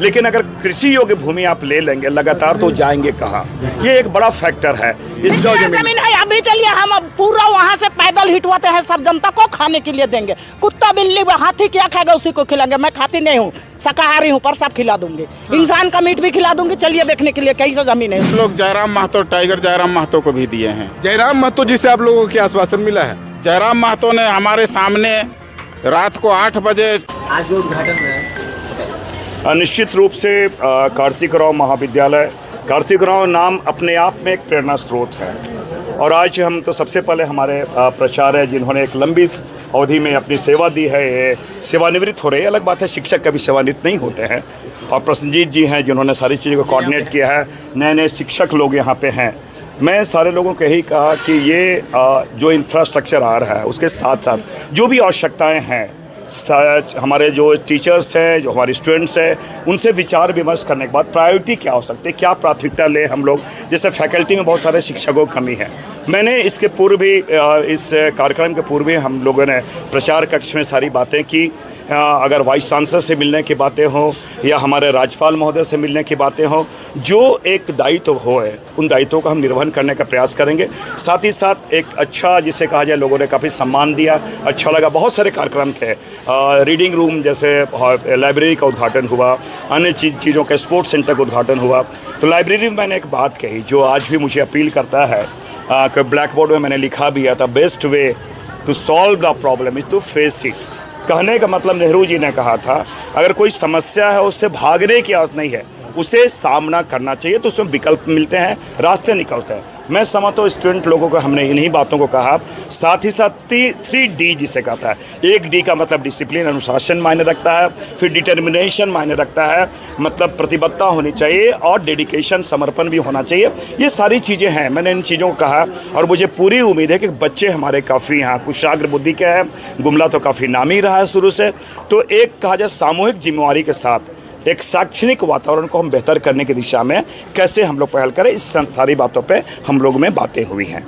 लेकिन अगर कृषि योग्य भूमि आप ले लेंगे लगातार तो जाएंगे कहाँ, ये एक बड़ा फैक्टर है। इस जो जमीन है अभी चलिए हम अब पूरा वहाँ से पैदल हिटवाते हैं, सब जनता को खाने के लिए देंगे। कुत्ता बिल्ली हाथी क्या खाएगा उसी को खिलाएंगे। मैं खाती नहीं हूँ, शाकाहारी हूँ, पर सब खिला दूंगी। इंसान का मीट भी खिला दूंगी। चलिए देखने के लिए कैसा जमीन है। लोग जयराम महतो, टाइगर जयराम महतो को भी दिए हैं। जयराम महतो जी से आप लोगों को क्या आश्वासन मिला है? जयराम महतो ने हमारे सामने रात को 8 बजे आज जो उद्घाटन है निश्चित रूप से कार्तिकराव महाविद्यालय, कार्तिकराव नाम अपने आप में एक प्रेरणा स्रोत है। और आज हम तो सबसे पहले हमारे प्राचार्य जिन्होंने एक लंबी अवधि में अपनी सेवा दी है, ये सेवानिवृत्त हो रहे हैं। अलग बात है शिक्षक कभी सेवानिवृत्त नहीं होते हैं। और प्रसन्नजीत जी हैं जिन्होंने सारी चीज़ों को कोऑर्डिनेट किया है। नए नए शिक्षक लोग यहाँ पे हैं। मैं सारे लोगों को यही कहा कि ये जो इंफ्रास्ट्रक्चर आ रहा है उसके साथ साथ जो भी आवश्यकताएँ हैं, हमारे जो टीचर्स हैं, जो हमारे स्टूडेंट्स हैं, उनसे विचार विमर्श करने के बाद प्रायोरिटी क्या हो सकती है, क्या प्राथमिकता ले हम लोग। जैसे फैकल्टी में बहुत सारे शिक्षकों की कमी है। मैंने इसके पूर्व भी इस कार्यक्रम के पूर्व भी हम लोगों ने प्रचार कक्ष में सारी बातें की। अगर वाइस चांसलर से मिलने की बातें हों या हमारे राज्यपाल महोदय से मिलने की बातें हों, जो एक दायित्व हो है उन दायित्वों का हम निर्वहन करने का प्रयास करेंगे। साथ ही साथ एक अच्छा जिसे कहा जाए, लोगों ने काफ़ी सम्मान दिया, अच्छा लगा। बहुत सारे कार्यक्रम थे, रीडिंग रूम जैसे लाइब्रेरी का उद्घाटन हुआ, अन्य चीज़ों का स्पोर्ट्स सेंटर का उद्घाटन हुआ। तो लाइब्रेरी में मैंने एक बात कही जो आज भी मुझे अपील करता है कि ब्लैक बोर्ड में मैंने लिखा भी है, the best way to solve the problem is to face it. कहने का मतलब नेहरू जी ने कहा था, अगर कोई समस्या है उससे भागने की आदत नहीं है, उसे सामना करना चाहिए। तो उसमें विकल्प मिलते हैं, रास्ते निकलते हैं। मैं समझता हूँ स्टूडेंट लोगों को हमने इन्हीं बातों को कहा। साथ ही साथ 3D जिसे कहता है, 1D का मतलब डिसिप्लिन, अनुशासन मायने रखता है। फिर डिटर्मिनेशन मायने रखता है, मतलब प्रतिबद्धता होनी चाहिए, और डेडिकेशन, समर्पण भी होना चाहिए। ये सारी चीज़ें हैं, मैंने इन चीज़ों को कहा। और मुझे पूरी उम्मीद है कि बच्चे हमारे काफ़ी यहाँ कुशाग्र बुद्धि के हैं। गुमला तो काफ़ी नामी रहा है शुरू से। तो एक कहा जाए सामूहिक जिम्मेवारी के साथ एक शैक्षणिक वातावरण को हम बेहतर करने की दिशा में कैसे हम लोग पहल करें, इस सारी बातों पे हम लोग में बातें हुई हैं।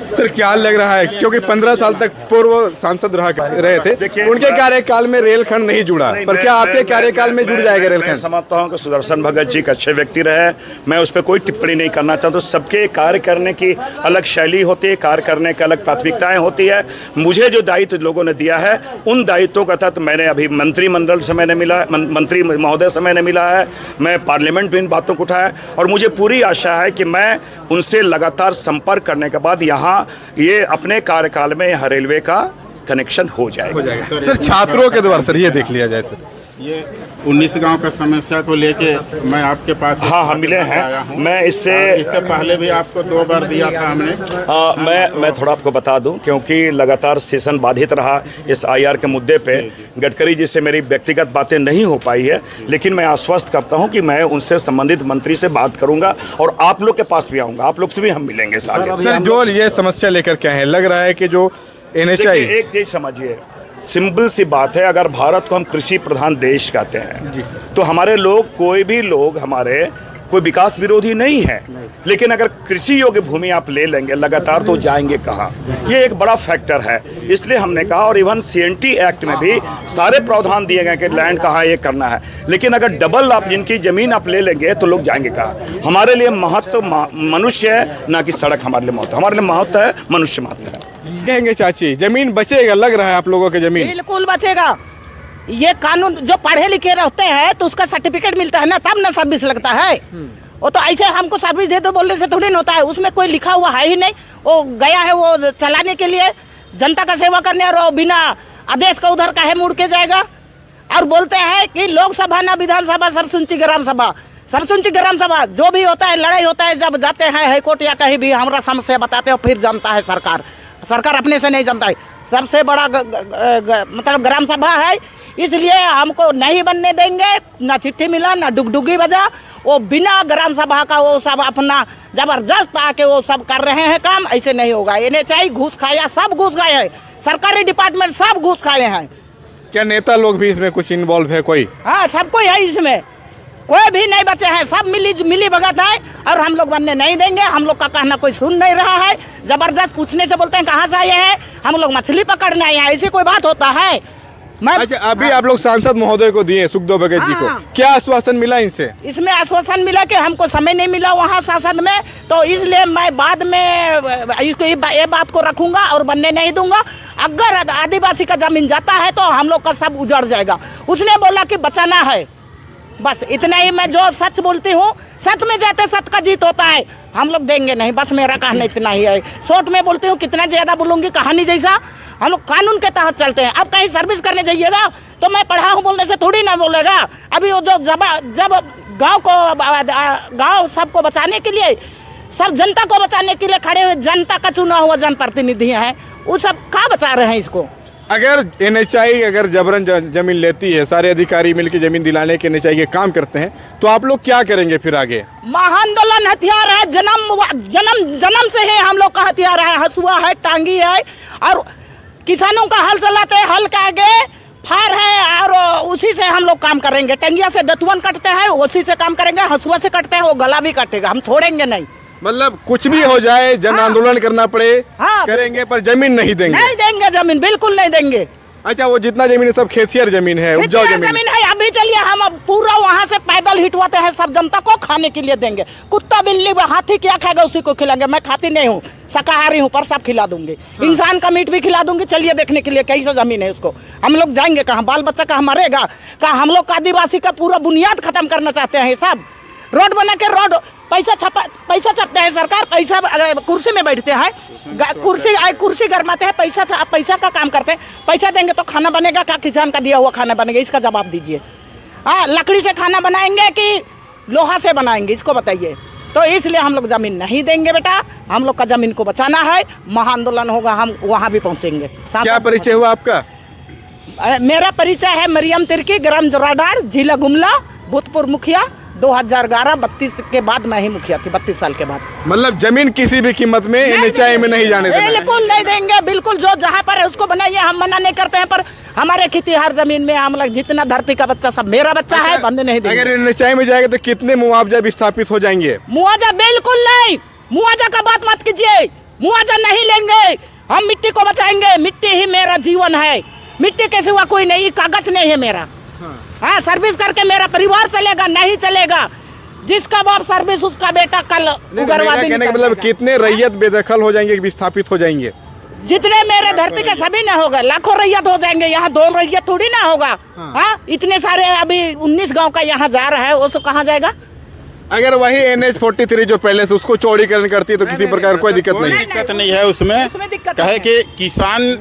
सर क्या लग रहा है, क्योंकि 15 साल तक पूर्व सांसद रहे थे, उनके कार्यकाल में रेलखंड नहीं जुड़ा, पर क्या आपके कार्यकाल में जुड़ जाएगा रेलखंड? मैं समझता हूँ कि सुदर्शन भगत जी एक अच्छे व्यक्ति रहे। मैं उस पर कोई टिप्पणी नहीं करना चाहता। सबके कार्य करने की अलग शैली होती है, कार्य करने की अलग प्राथमिकताएं होती है। मुझे जो दायित्व लोगों ने दिया है उन दायित्वों का तहत मैंने अभी मंत्रिमंडल से मैंने मिला, मंत्री महोदय से मैंने मिला है, मैं पार्लियामेंट में इन बातों को उठाया। और मुझे पूरी आशा है कि मैं उनसे लगातार संपर्क करने के बाद यहाँ ये अपने कार्यकाल में यहाँ रेलवे का कनेक्शन हो जाएगा। सर छात्रों के द्वारा सर ये देख लिया जाए, सर ये 19 गांव का समस्या को लेके मैं आपके पास हाँ मिले हैं। मैं इससे पहले भी आपको 2 बार दिया था हमने। मैं थोड़ा आपको बता दूं, क्योंकि लगातार सेशन बाधित रहा इस IR के मुद्दे पे। गडकरी जी से मेरी व्यक्तिगत बातें नहीं हो पाई है, लेकिन मैं आश्वस्त करता हूं कि मैं उनसे संबंधित मंत्री से बात करूंगा और आप लोग के पास भी आऊँगा। आप लोग से भी हम मिलेंगे साथ। सर जो ये समस्या लेकर क्या है, लग रहा है कि जो NHI, एक चीज़ समझिए, सिंपल सी बात है, अगर भारत को हम कृषि प्रधान देश कहते हैं तो हमारे लोग, कोई भी लोग हमारे कोई विकास विरोधी नहीं है। लेकिन अगर कृषि योग्य भूमि आप ले लेंगे लगातार तो जाएंगे कहाँ, ये एक बड़ा फैक्टर है। इसलिए हमने कहा, और इवन CNT एक्ट में भी सारे प्रावधान दिए गए कि लैंड कहाँ ये करना है। लेकिन अगर डबल आप जिनकी ज़मीन आप ले लेंगे तो लोग जाएंगे कहाँ। हमारे लिए महत्व मनुष्य है, ना कि सड़क हमारे लिए महत्व। हमारे लिए महत्व है मनुष्य मात्र है। कहेंगे चाची जमीन बचेगा, लग रहा है आप लोगों की जमीन? बिल्कुल बचेगा। ये कानून जो पढ़े लिखे रहते हैं तो उसका सर्टिफिकेट मिलता है ना, तब ना सर्विस लगता है। वो तो ऐसे हमको सर्विस दे दो बोलने से थोड़ी ना होता है। उसमें कोई लिखा हुआ है ही नहीं। वो गया है वो चलाने के लिए, जनता का सेवा करने, और वो बिना आदेश का उधर काहे मुड़ के जाएगा। और बोलते हैं कि लोकसभा ना विधानसभा, सरसुंची ग्राम सभा। सरसुंची ग्राम सभा जो भी होता है, लड़ाई होता है जब जाते हैं हाईकोर्ट या कहीं भी, हमारा समस्या बताते हो, फिर जानता है सरकार। सरकार अपने से नहीं जानता है। सबसे बड़ा मतलब ग्राम सभा है, इसलिए हमको नहीं बनने देंगे। ना चिट्ठी मिला, ना डुगडुगी बजा। वो बिना ग्राम सभा का वो सब अपना जबरदस्त आके वो सब कर रहे हैं काम। ऐसे नहीं होगा। NHI घूस खाया, सब घूस खाए हैं, सरकारी डिपार्टमेंट सब घूस खाए हैं। क्या नेता लोग भी इसमें कुछ इन्वॉल्व है कोई? हाँ, सब कोई है इसमें, कोई भी नहीं बचे हैं। सब मिली भगत है, और हम लोग बनने नहीं देंगे। हम लोग का कहना कोई सुन नहीं रहा है। जबरदस्त पूछने से बोलते हैं कहाँ से आए हैं, हम लोग मछली पकड़ने आए हैं। ऐसी कोई बात होता है? मैं अच्छा, अभी आप लोग सांसद महोदय को दिए सुखदेव भगत जी को, हाँ। क्या आश्वासन मिला इनसे? इसमें आश्वासन मिला कि हमको समय नहीं मिला वहाँ सांसद में, तो इसलिए मैं बाद में इसको ये बात को रखूंगा और बनने नहीं दूंगा। अगर आदिवासी का जमीन जाता है तो हम लोग का सब उजड़ जाएगा। उसने बोला कि बचाना है, बस इतना ही। मैं जो सच बोलती हूँ, सच में जाते सच का जीत होता है। हम लोग देंगे नहीं, बस मेरा कहना इतना ही है। शॉर्ट में बोलती हूँ, कितना ज़्यादा बोलूँगी कहानी जैसा। हम लोग कानून के तहत चलते हैं। अब कहीं सर्विस करने जाइएगा तो मैं पढ़ा हूँ बोलने से थोड़ी ना बोलेगा। अभी वो जो जब गाँव सबको बचाने के लिए, सब जनता को बचाने के लिए खड़े हुए, जनता का चुना हुआ जनप्रतिनिधि हैं, वो सब कहाँ बचा रहे हैं इसको। अगर एनएचआई अगर जबरन जमीन लेती है, सारे अधिकारी मिलकर जमीन दिलाने के एनएचआई के काम करते हैं, तो आप लोग क्या करेंगे फिर आगे? महाआंदोलन हथियार है, जन्म से ही हम लोग का हथियार है। हसुआ है, टांगी है, और किसानों का हल चलाते हैं, हल के आगे फार है, और उसी से हम लोग काम करेंगे। टंगिया से दतुअन कटते हैं, उसी से काम करेंगे। हसुआ से कटते हैं, वो गला भी कटेगा, हम छोड़ेंगे नहीं। मतलब कुछ भी हो जाए, जन आंदोलन करना पड़े, हाँ। करेंगे, पर जमीन नहीं देंगे। नहीं देंगे जमीन, बिल्कुल नहीं देंगे। अच्छा, वो जितना जमीन है सब खेतिहर जमीन है, उपजाऊ जमीन है। अभी चलिए हम अब पूरा वहाँ से पैदल हिटवाते हैं, सब जनता को खाने के लिए देंगे। कुत्ता बिल्ली हाथी क्या खाएगा उसी को खिलाएंगे। मैं खाती नहीं हूँ, शाकाहारी हूँ, पर सब खिला दूंगी। इंसान का मीट भी खिला दूंगी। चलिए देखने के लिए कैसा जमीन है उसको। हम लोग जाएंगे कहाँ? बाल बच्चा कहाँ मरेगा? कहाँ? हम लोग आदिवासी का पूरा बुनियाद खत्म करना चाहते हैं। सब रोड बना के रोड पैसा छपते हैं सरकार, पैसा कुर्सी में बैठते हैं, कुर्सी गरमाते हैं, पैसा का काम करते हैं। पैसा देंगे तो खाना बनेगा क्या? किसान का दिया हुआ खाना बनेगा? इसका जवाब दीजिए। हाँ, लकड़ी से खाना बनाएंगे कि लोहा से बनाएंगे, इसको बताइए। तो इसलिए हम लोग जमीन नहीं देंगे बेटा। हम लोग का जमीन को बचाना है। महाआंदोलन होगा, हम वहाँ भी पहुँचेंगे। क्या परिचय हुआ आपका? मेरा परिचय है मरियम तिर्की, ग्राम जोराडार, जिला गुमला, भूतपूर्व मुखिया। 2011-32 के बाद मैं ही मुखिया थी, 32 साल के बाद। मतलब जमीन किसी भी कीमत में एनएचआई में नहीं जाने देना? बिल्कुल नहीं देंगे, बिल्कुल। जो जहाँ पर है उसको बनाइए, हम मना नहीं करते हैं, पर हमारे खेतिहर जमीन में हम लोग जितना धरती का बच्चा सब मेरा बच्चा है, बनने नहीं देंगे। अगर एनएचआई में जाएगा तो कितने मुआवजा विस्थापित हो जाएंगे? मुआवजा बिल्कुल नहीं, मुआवजा का बात मत कीजिए। मुआवजा नहीं लेंगे, हम मिट्टी को बचाएंगे। मिट्टी ही मेरा जीवन है, मिट्टी के सिवा कोई नहीं। कागज नहीं है मेरा। हाँ, सर्विस करके मेरा परिवार चलेगा, नहीं चलेगा। जिसका बाप सर्विस, उसका बेटा कल उग्रवादी। कहने का मतलब कितने रैयत बेदखल हो जाएंगे, विस्थापित हो जाएंगे? जितने मेरे धरती के सभी ना होगा, लाखों रैयत हो जाएंगे। यहाँ 2 रैयत थोड़ी ना होगा। हाँ, इतने सारे अभी 19 गांव का यहाँ जा रहा है, वो सब कहाँ जाएगा? अगर वही NH-43 जो पहले से उसको चौड़ीकरण करती है तो किसी प्रकार कोई दिक्कत नहीं? दिक्कत नहीं है उसमें। कहे कि किसान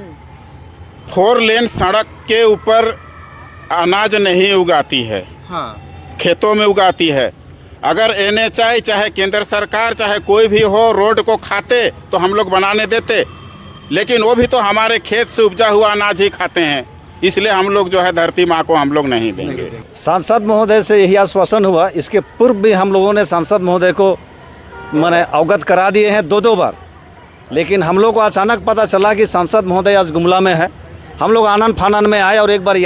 4 लेन सड़क के ऊपर अनाज नहीं उगाती है, हाँ, खेतों में उगाती है। अगर एनएचआई चाहे केंद्र सरकार चाहे कोई भी हो रोड को खाते तो हम लोग बनाने देते, लेकिन वो भी तो हमारे खेत से उपजा हुआ अनाज ही खाते हैं। इसलिए हम लोग जो है धरती माँ को हम लोग नहीं देंगे। सांसद महोदय से यही आश्वासन हुआ। इसके पूर्व भी हम लोगों ने सांसद महोदय को मैंने अवगत करा दिए हैं 2 बार, लेकिन हम लोग को अचानक पता चला कि सांसद महोदय आज गुमला में है। हम लोग आनन फानन में आए और एक बार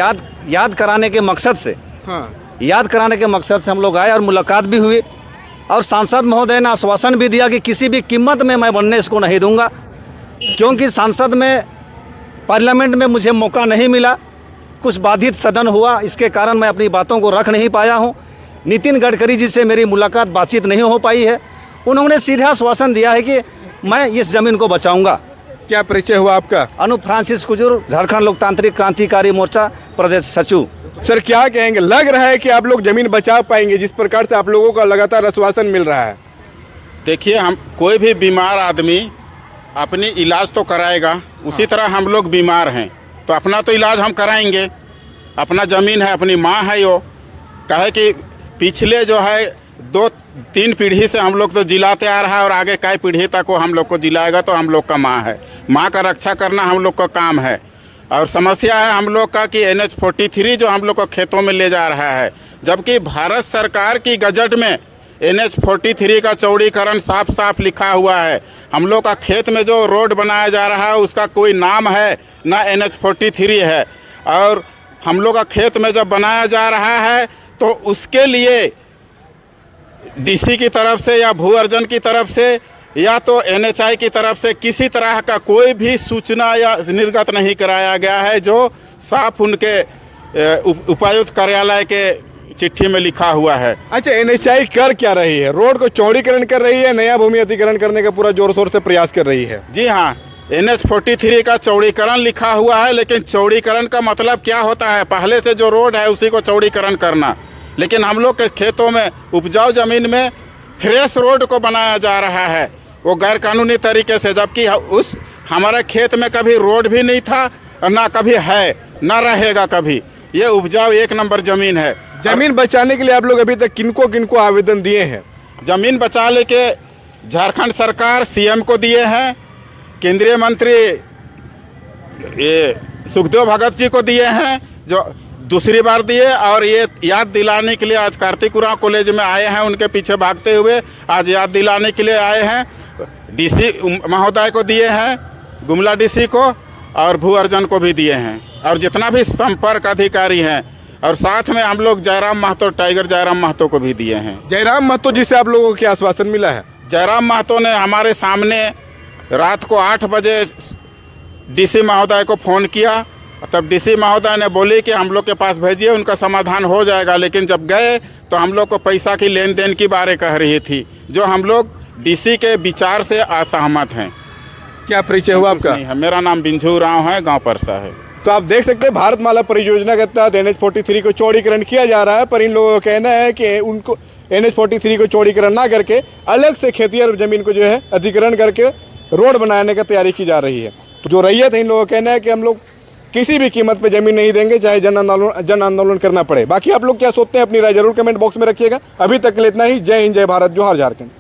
याद कराने के मकसद से, हाँ, याद कराने के मकसद से हम लोग आए और मुलाकात भी हुई। और सांसद महोदय ने आश्वासन भी दिया कि किसी भी कीमत में मैं बनने इसको नहीं दूंगा, क्योंकि सांसद में पार्लियामेंट में मुझे मौका नहीं मिला, कुछ बाधित सदन हुआ, इसके कारण मैं अपनी बातों को रख नहीं पाया हूं। नितिन गडकरी जी से मेरी मुलाकात बातचीत नहीं हो पाई है। उन्होंने सीधा आश्वासन दिया है कि मैं इस ज़मीन को बचाऊंगा। क्या परिचय हुआ आपका? अनूप फ्रांसिस कुजूर, झारखंड लोकतांत्रिक क्रांतिकारी मोर्चा प्रदेश सचिव। सर, क्या कहेंगे? लग रहा है कि आप लोग जमीन बचा पाएंगे जिस प्रकार से आप लोगों का लगातार आश्वासन मिल रहा है? देखिए, हम कोई भी बीमार आदमी अपनी इलाज तो कराएगा, उसी तरह हम लोग बीमार हैं तो अपना तो इलाज हम कराएंगे। अपना ज़मीन है, अपनी माँ है। वो कहे कि पिछले जो है 2-3 पीढ़ी से हम लोग तो जिलाते आ रहा है और आगे कई पीढ़ी तक वो हम लोग को जिलाएगा, तो हम लोग का माँ है। माँ का रक्षा करना हम लोग का काम है। और समस्या है हम लोग का कि NH-43 जो हम लोग को खेतों में ले जा रहा है, जबकि भारत सरकार की गजट में NH-43 का चौड़ीकरण साफ साफ लिखा हुआ है। हम लोग का खेत में जो रोड बनाया जा रहा है उसका कोई नाम है ना NH-43 है। और हम लोग का खेत में जब बनाया जा रहा है तो उसके लिए DC की तरफ से या भू अर्जन की तरफ से या तो NHI की तरफ से किसी तरह का कोई भी सूचना या निर्गत नहीं कराया गया है, जो साफ उनके उपायुक्त कार्यालय के चिट्ठी में लिखा हुआ है। अच्छा, NHI कर क्या रही है? रोड को चौड़ीकरण कर रही है, नया भूमि अधिग्रहण करने का पूरा जोर शोर से प्रयास कर रही है? जी हाँ, NH43 का चौड़ीकरण लिखा हुआ है, लेकिन चौड़ीकरण का मतलब क्या होता है? पहले से जो रोड है उसी को चौड़ीकरण करना। लेकिन हम लोग के खेतों में, उपजाऊ जमीन में फ्रेश रोड को बनाया जा रहा है, वो गैर कानूनी तरीके से, जबकि उस हमारे खेत में कभी रोड भी नहीं था और ना कभी है, ना रहेगा कभी। ये उपजाऊ 1 नंबर ज़मीन है। जमीन बचाने के लिए आप लोग अभी तक किनको किनको आवेदन दिए हैं? ज़मीन बचाने के झारखंड सरकार CM को दिए हैं, केंद्रीय मंत्री ये सुखदेव भगत जी को दिए हैं, जो दूसरी बार दिए, और ये याद दिलाने के लिए आज कार्तिक उरांव कॉलेज में आए हैं, उनके पीछे भागते हुए आज याद दिलाने के लिए आए हैं। DC महोदय को दिए हैं, गुमला DC को, और भू अर्जन को भी दिए हैं, और जितना भी संपर्क अधिकारी हैं, और साथ में हम लोग जयराम महतो, टाइगर जयराम महतो को भी दिए हैं। जयराम महतो जी से आप लोगों को क्या आश्वासन मिला है? जयराम महतो ने हमारे सामने रात को 8 बजे DC महोदय को फ़ोन किया, तब DC महोदय ने बोली कि हम लोग के पास भेजिए, उनका समाधान हो जाएगा। लेकिन जब गए तो हम लोग को पैसा की लेन देन की बातें कह रही थी, जो हम लोग DC के विचार से असहमत हैं। क्या परिचय हुआ आपका? मेरा नाम बिंझू राव है, गांव परसा है। तो आप देख सकते हैं, भारतमाला परियोजना के तहत NH43 को चौड़ीकरण किया जा रहा है, पर इन लोगों का कहना है कि उनको NH43 को चौड़ीकरण ना करके अलग से खेतिहर जमीन को जो है अधिग्रहण करके रोड बनाने की तैयारी की जा रही है। तो जो रैयत है, इन लोगों का कहना है कि हम लोग किसी भी कीमत पे जमीन नहीं देंगे, चाहे जन आंदोलन करना पड़े। बाकी आप लोग क्या सोचते हैं, अपनी राय जरूर कमेंट बॉक्स में रखिएगा। अभी तक के लिए इतना ही। जय हिंद, जय भारत, जोहार झारखंड।